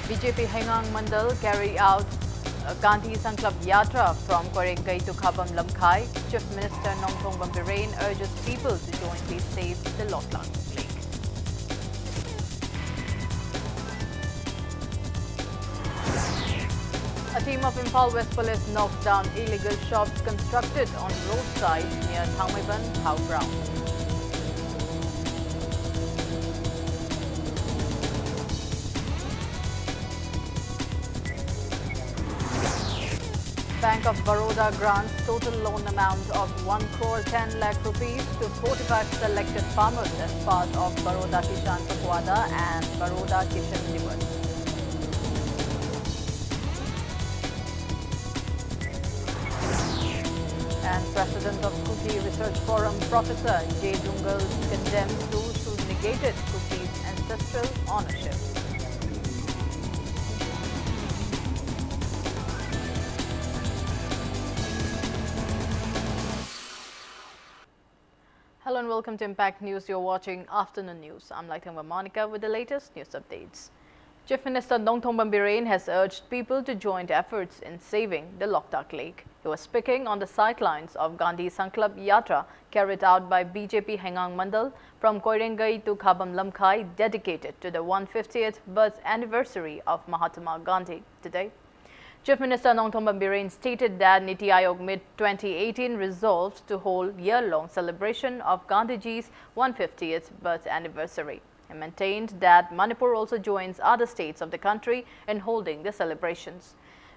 BJP Hengang Mandal carry out Gandhi Sankalp Yatra from Korengai to Khabam Lamkhai. Chief Minister Nongthong Bambirain urges people to jointly save the Loktak Lake. A team of Imphal West Police knocked down illegal shops constructed on roadside near Thangmaiban, Thau ground. Bank of Baroda grants total loan amount of 1 crore 10 lakh rupees to 45 selected farmers as part of Baroda Kishan Pakwada and Baroda Kishan Divas. And President of Cookie Research Forum, Professor J. Dungal, condemns those who negated Cookie's ancestral ownership. Hello and welcome to Impact News. You're watching Afternoon News. I'm Laithangwa Monica with the latest news updates. Chief Minister Nongthong Bambirain has urged people to join efforts in saving the Loktak Lake. He was speaking on the sidelines of Gandhi Sankalp Yatra carried out by BJP Hengang Mandal from Koirengai to Khabam Lamkhai, dedicated to the 150th birth anniversary of Mahatma Gandhi today. Chief Minister Nongthong Bambirain stated that Niti Aayog mid-2018 resolved to hold year-long celebration of Gandhiji's 150th birth anniversary. He maintained that Manipur also joins other states of the country in holding the celebrations.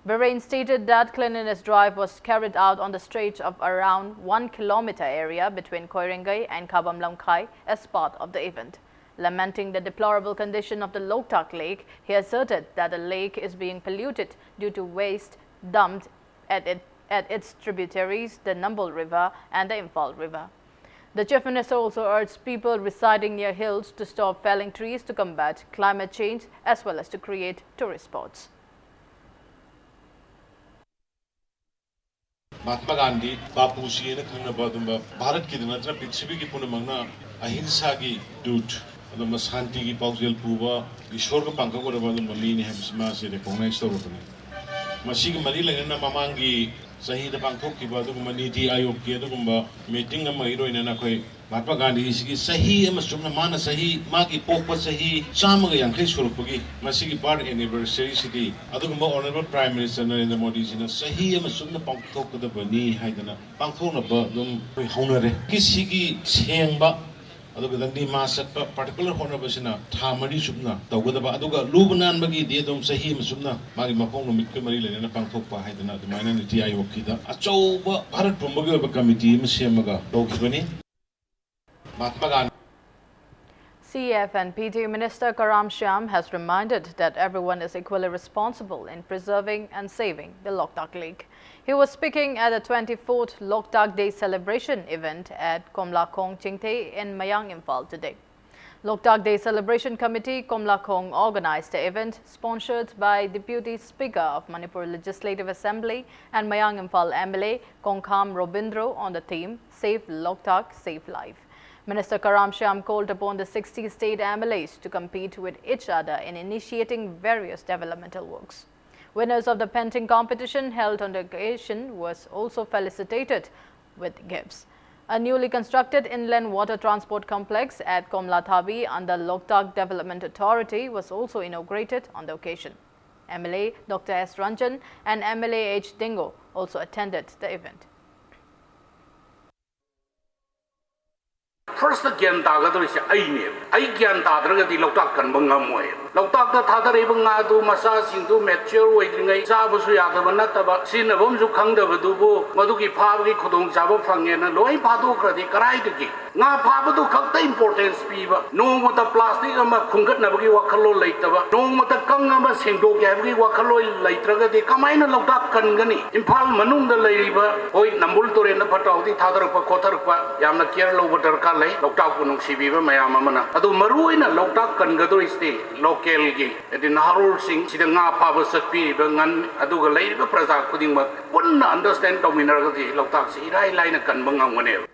Bambirain stated that cleanliness drive was carried out on the stretch of around 1 kilometer area between Koirengai and Khabam Lamkhai as part of the event. Lamenting the deplorable condition of the Loktak Lake, he asserted that the lake is being polluted due to waste dumped at its tributaries, the Nambol River and the Imphal River. The Chief Minister also urged people residing near hills to stop felling trees to combat climate change as well as to create tourist spots. Mahatma Gandhi, Bapu Ji ne khana badumba Bharat ki dinatra Prithvi ki punamangna ahimsa ki dut adum shanti ki paujel puba ishwar ka pangka ko rabadum mami ne hamsma se recognize to rupani masi ki mari lagna mamangi sahi da pangthok ki badu ko Niti Aayog ki adum meeting ma iro ina na khoi Mahatma Gandhi ki sahi ama sumna mana sahi ma ki pokpa sahi chama ga yankhai surupagi masi ki birth anniversary city adum honorable prime minister Narendra Modi ji na sahi ama sumna pangthok da bani haidana pangthok na ba dum khoi haunare ki sigi sengba particular honorable Tamari Subna, the Wadaba Aduga, Lubanan Magi, Diadom Sahim Subna, Mari Mapong, Mikimari, and a Pangtopa, Haidana, the minority Ayokida, a Choba, Paratumbaga committee, Messiamaga, Dogibani, Matmagan. CF and PT Minister Karam Shyam has reminded that everyone is equally responsible in preserving and saving the Loktak Lake. He was speaking at the 24th Loktak Day celebration event at Komlakong Chingte in Mayang Imphal today. Loktak Day Celebration Committee Komlakong organized the event, sponsored by Deputy Speaker of Manipur Legislative Assembly and Mayang Imphal MLA Kongkham Robindro on the theme Save Loktak, Save Life. Minister Karam Shyam called upon the 60 state MLAs to compete with each other in initiating various developmental works. Winners of the painting competition held on the occasion was also felicitated with gifts. A newly constructed inland water transport complex at Komlathabi under Loktak Development Authority was also inaugurated on the occasion. MLA Dr. S. Ranjan and MLA H. Dingo also attended the event. First again, Tagadris, I can Tadragati Loktak and Bungamoy. Loktak the Tatari Bungadu, Masas into mature waiting a Sabusuya, the Vanataba, Sinabum Zukanga Vadubu, Maduki Pavi, Kudung Jabo Fangan, Loi Padukra, the Karaitaki. Now Pabadu cut the importance, Piva. No with the plastic and Kungat Nabaki Wakalo later. No with the Kangama Sinto Gabri Wakalo later, the Kamina Loktak Kangani. Impal Manung the lady, Oi Nambultur in the Patau, the Tadarpa Kotarpa, Yamna Kerlo Waterkale, Loktak Punung Sibiva, Mayamana. Adu Maru in a Loktak Kangadu is the local gay. At the Narul Sing, Sidanga Pava Sapi, Bangan, Aduga lady, Prasa Kudima, wouldn't understand Dominarity, Loktak, Rai Line, Kanbanga, whenever.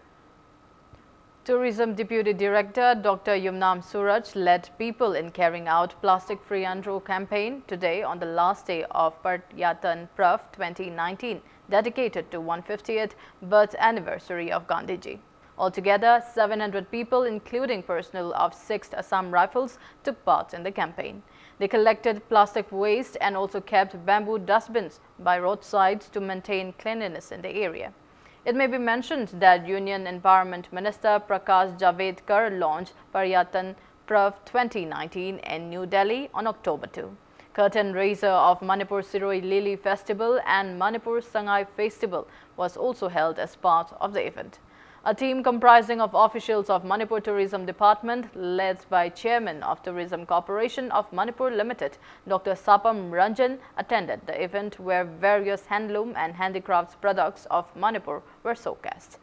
Tourism Deputy Director Dr. Yumnam Suraj led people in carrying out Plastic Free Andhra campaign today on the last day of Paryatan Prav 2019, dedicated to 150th birth anniversary of Gandhiji. Altogether, 700 people, including personnel of 6th Assam Rifles, took part in the campaign. They collected plastic waste and also kept bamboo dustbins by roadsides to maintain cleanliness in the area. It may be mentioned that Union Environment Minister Prakash Javadekar launched Paryatan Prav 2019 in New Delhi on October 2. Curtain raiser of Manipur Siroi Lili Festival and Manipur Sangai Festival was also held as part of the event. A team comprising of officials of Manipur Tourism Department, led by Chairman of Tourism Corporation of Manipur Limited, Dr. Sapam Ranjan, attended the event where various handloom and handicrafts products of Manipur were showcased.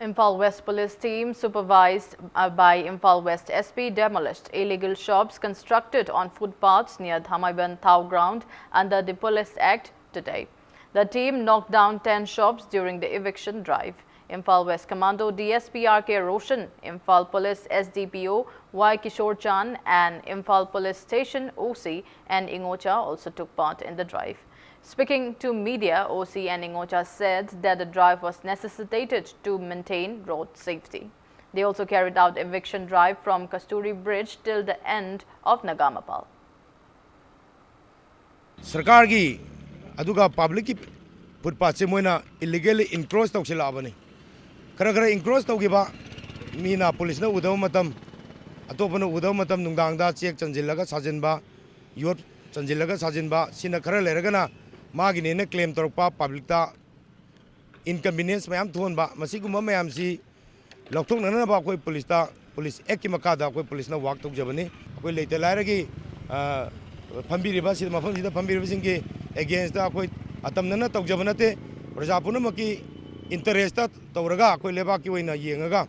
Imphal West Police team, supervised by Imphal West SP, demolished illegal shops constructed on footpaths near Dhamaiban Thau ground under the Police Act today. The team knocked down 10 shops during the eviction drive. Imphal West Commando DSP R.K. Roshan, Imphal Police SDPO Y. Kishore Chan and Imphal Police Station OC and Ingocha also took part in the drive. Speaking to media, OC and Ingocha said that the drive was necessitated to maintain road safety. They also carried out eviction drive from Kasturi Bridge till the end of Nagamapal. Sarkar ki aduga public ki footpath se moina illegally encroach tawsila abani. Kara encroach tawgiba mina police na udaw matam atopana udaw matam nungdang da check chanjilaga sajinba yot chanjilaga sajinba sina khara leragana मागिने ने claim तौरपा public ता inconvenience ma'am थोनबा मसीगुम ma'am सी लौथोकनना बा कोई police act की मकादा कोई police ना वाक तौजबनी कोई लेते लायरगी फंबीरिबा सि मफम सिदा फंबीरिबा सिंगे अगेंस्ट दा कोई अतमनना तौजबनते प्रजा पुनमकी इंटरेस्ट तौरगा कोई लेबा की वइना येंगगा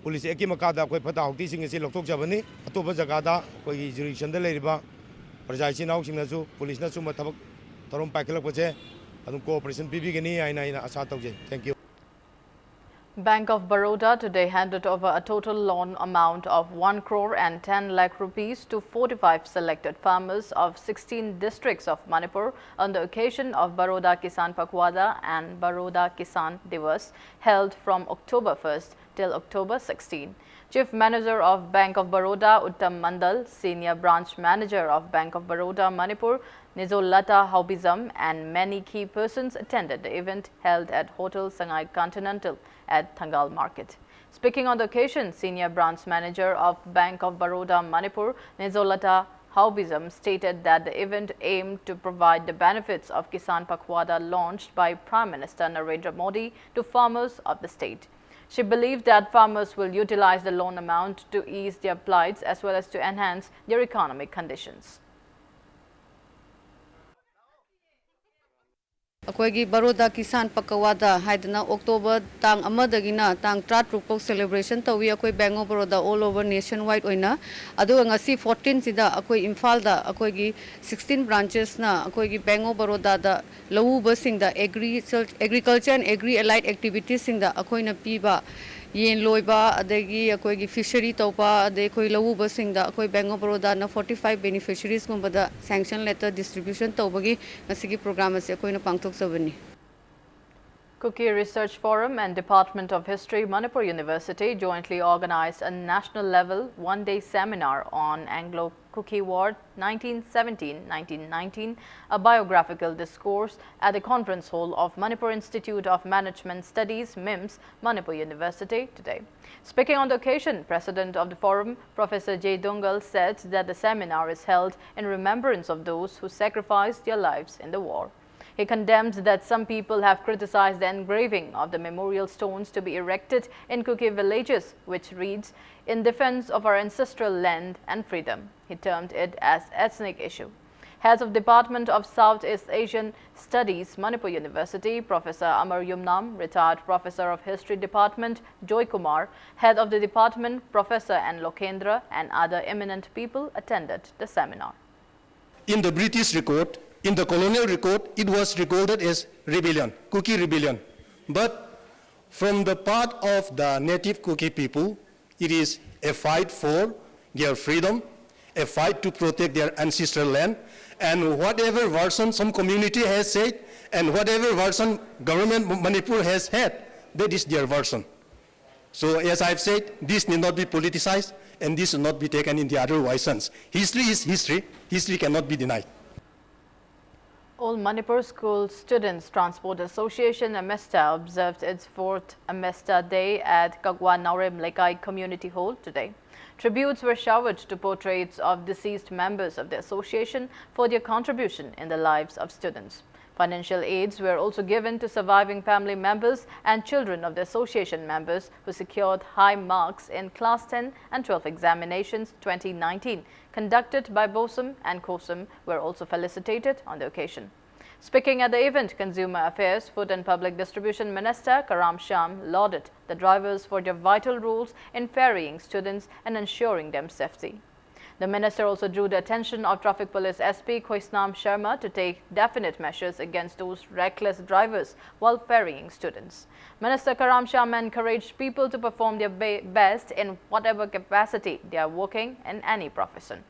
पुलिस एक्ट की मकादा कोई फता हौती सिंगे सि लौथोकजबनी अतोबा जगादा कोई जुरिडिक्शन दा लेरिबा प्रजा सिनाउ सिंगनासु पुलिस ना सुमा थबक Thank you. Bank of Baroda today handed over a total loan amount of 1 crore and 10 lakh rupees to 45 selected farmers of 16 districts of Manipur on the occasion of Baroda Kisan Pakwada and Baroda Kisan Divas held from October 1st till October 16. Chief Manager of Bank of Baroda Uttam Mandal, Senior Branch Manager of Bank of Baroda Manipur Nizolata Haubizam and many key persons attended the event held at Hotel Sangai Continental at Thangal Market. Speaking on the occasion, Senior Branch Manager of Bank of Baroda Manipur Nizolata Haubizam stated that the event aimed to provide the benefits of Kisan Pakwada launched by Prime Minister Narendra Modi to farmers of the state. She believed that farmers will utilize the loan amount to ease their plights as well as to enhance their economic conditions. अकोगी बरोदा किसान पकवादा हाइदना October तांग अमदगिना तांग 3 celebration तवी अकोई bank of Baroda all over nationwide ओइना अदु ngasi 14 सिदा अकोई इम्फाल दा अकोगी 16 branches ना अकोगी बैंक ऑफ बरोदा दा लवु बसिंग दा agriculture and agri allied activities सिंग दा अकोइना पीबा येन लोइबा अदगी अकोगी फिशरी तौपा अदे कोई लवु बसिंग दा अकोई बैंक ऑफ बरोदा ना 45 बेनिफिशियरीज गुंबदा सैंक्शन लेटर डिस्ट्रीब्यूशन तौबगी ngasi program से अकोइना पांगथोक सबनी. Kuki Research Forum and Department of History, Manipur University jointly organized a national-level one-day seminar on Anglo-Kuki War 1917-1919, a biographical discourse at the conference hall of Manipur Institute of Management Studies, MIMS, Manipur University today. Speaking on the occasion, President of the forum, Professor J. Dungal, said that the seminar is held in remembrance of those who sacrificed their lives in the war. He condemned that some people have criticized the engraving of the memorial stones to be erected in Kuki villages, which reads, "In defense of our ancestral land and freedom." He termed it as ethnic issue. Head of Department of Southeast Asian Studies, Manipur University, Professor Amar Yumnam, retired Professor of History Department, Joy Kumar, Head of the Department, Professor N. Lokendra, and other eminent people attended the seminar. In the British record, In the colonial record, it was recorded as rebellion, Kuki rebellion. But from the part of the native Kuki people, it is a fight for their freedom, a fight to protect their ancestral land, and whatever version some community has said, and whatever version government Manipur has had, that is their version. So as I've said, this need not be politicized, and this should not be taken in the other sense. History is history. History cannot be denied. All Manipur School Students Transport Association Amesta observed its 4th Amesta Day at Kagwa Naurem Lekai Community Hall today. Tributes were showered to portraits of deceased members of the association for their contribution in the lives of students. Financial aids were also given to surviving family members and children of the association members who secured high marks in Class 10 and 12 examinations 2019, conducted by BOSUM and COSUM, were also felicitated on the occasion. Speaking at the event, Consumer Affairs, Food and Public Distribution Minister Karam Sham lauded the drivers for their vital roles in ferrying students and ensuring them safety. The minister also drew the attention of Traffic Police SP Khoisnam Sharma to take definite measures against those reckless drivers while ferrying students. Minister Karam Sharma encouraged people to perform their best in whatever capacity they are working in any profession.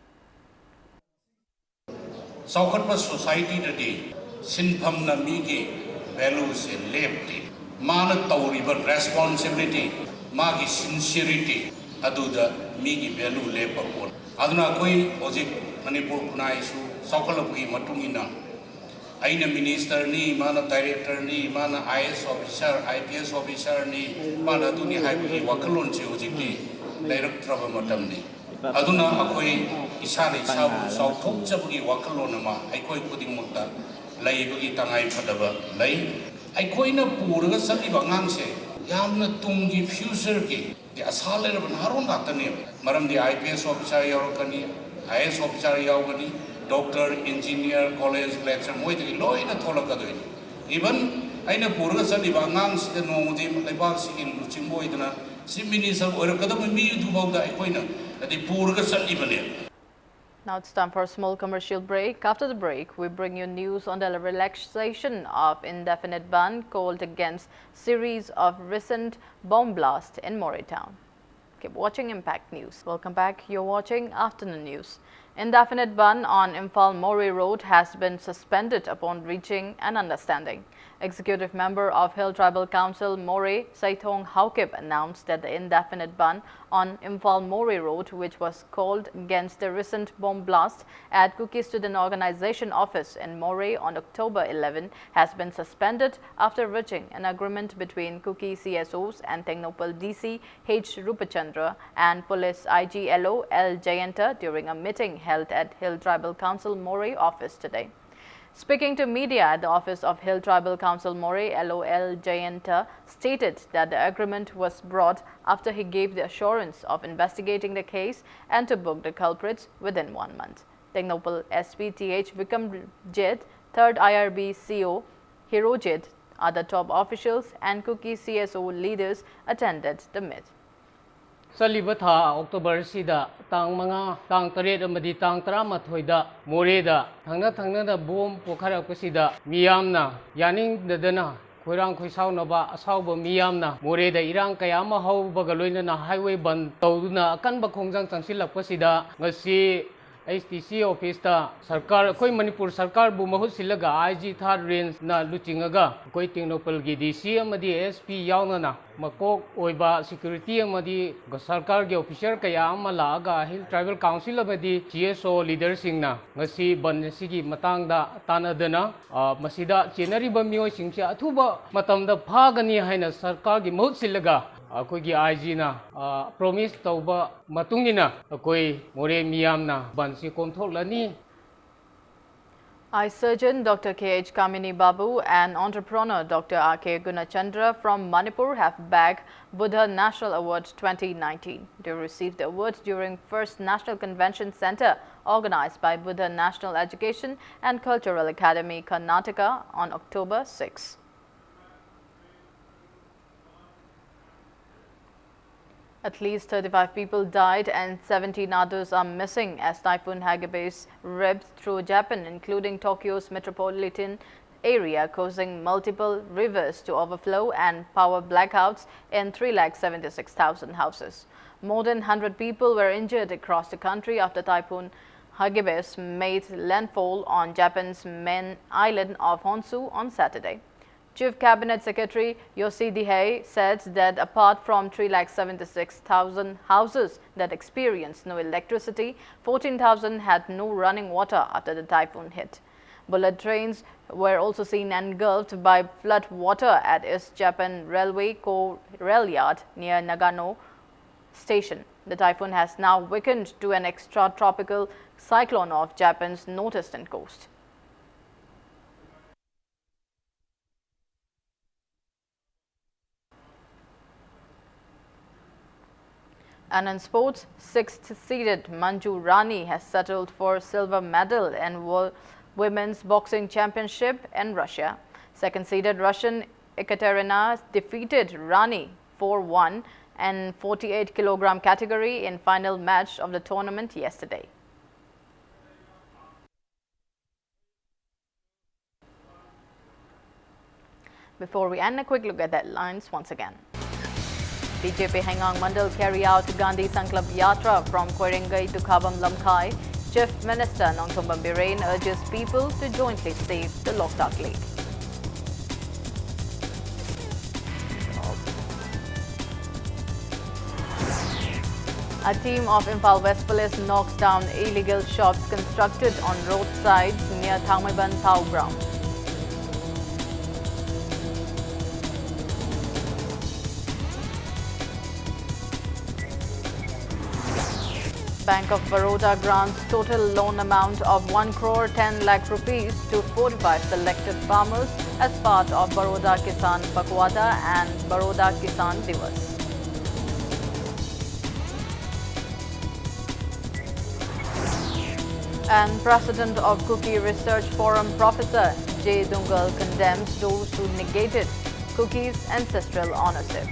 Saukhatpa society today, sinpham na migi values in lefty, mana tawriba responsibility, magi sincerity, aduda migi value lepa. Aduna koi ojik Manipur kunai su saukhalapui matungina. Aina minister ni, mana director ni, mana IS officer, IPS officer ni, mana duni haibi wakalon si ojik ni, director of matam ni. Aduna akoi isari sabu sauthok jabagi wakalon nama, aikoi kuding mutta, lai bagi tangai padaba, lai. Aikoi na puraga sali bangang se, yamna tungi future ki. The assault of Harun Latani, Madam the IPS officer Yorkani, IS officer Yogani, doctor, engineer, college, lecture, Moiti, law in a Tolakadui. Even Aina Purasa, the Bangangs, the Nodim, the Basi in Luchimboidana, Siminis or Academy to about the Equina, at the Purasa even. Now it's time for a small commercial break. After the break, we bring you news on the relaxation of indefinite ban called against series of recent bomb blasts in Moray town. Keep watching Impact News. Welcome back. You're watching Afternoon News. Indefinite ban on Imphal Moray Road has been suspended upon reaching an understanding. Executive member of Hill Tribal Council Moray, Saithong Haukip, announced that the indefinite ban on Imphal Moray Road, which was called against the recent bomb blast at Kuki Student Organization office in Moray on October 11, has been suspended after reaching an agreement between Kuki CSOs and Technopal DC H. Rupachandra and Police IG LO L. Jayanta during a meeting held at Hill Tribal Council Moray office today. Speaking to media at the office of Hill Tribal Council Moray, LOL Jayanta stated that the agreement was brought after he gave the assurance of investigating the case and to book the culprits within 1 month. Technopal SPTH Vikram Jit, 3rd IRB CO Hirojit, other top officials and Kuki CSO leaders attended the meet. Saliba tha October sida tang mga tang taret amadi tang 13 da Moray da thangna da bom pokharak pasida miyamna yaning dadana khoirang khoisau na ba asauba miyamna Moray da irang kaya ma hau bagaloina na highway ban tawduna akan ba khongjang changsilak pasida ngasi STC office ta sarkar koi Manipur sarkar bu mahut silaga IG third range na luchingaga koi Technopal gi DC amadi SP yauna na makok oiba security amadi sarkar ge officer kaya ama laaga Hill Tribal Council amadi GSO leader singna ngasi ban sigi matang da tanadana masida chenari ba mioi singcha athuba matamda phagani haina sarkar gi mahut silaga akogi IG na promise tauba matungina akoi Moray miyamna bansi komthoklani. Eye surgeon Dr. K.H. Kamini Babu and entrepreneur Dr. R.K. Gunachandra from Manipur have bagged Buddha National Award 2019. They received the award during First National Convention Center organized by Buddha National Education and Cultural Academy, Karnataka on October 6. At least 35 people died and 17 others are missing as Typhoon Hagibis ripped through Japan, including Tokyo's metropolitan area, causing multiple rivers to overflow and power blackouts in 376,000 houses. More than 100 people were injured across the country after Typhoon Hagibis made landfall on Japan's main island of Honshu on Saturday. Chief Cabinet Secretary Yoshihide said that apart from 376,000 houses that experienced no electricity, 14,000 had no running water after the typhoon hit. Bullet trains were also seen engulfed by flood water at East Japan Railway Core Rail Yard near Nagano Station. The typhoon has now weakened to an extratropical cyclone off Japan's northeastern coast. And in sports, sixth-seeded Manju Rani has settled for silver medal in Women's Boxing Championship in Russia. Second-seeded Russian Ekaterina defeated Rani 4-1 in 48-kilogram category in final match of the tournament yesterday. Before we end, a quick look at the headlines once again. BJP Hengang Mandal carry out Gandhi Sankalp Yatra from Koirengai to Khabam Lamkhai. Chief Minister Nongthong Biren urges people to jointly save the Loktak Lake. A team of Imphal West Police knocks down illegal shops constructed on roadsides near Thangmaiban Thau ground. Bank of Baroda grants total loan amount of 1 crore 10 lakh rupees to 45 selected farmers as part of Baroda Kisan Pakwada and Baroda Kisan Divas. And President of Cookie Research Forum Professor J. Dungal condemns those who negated cookies' ancestral ownership.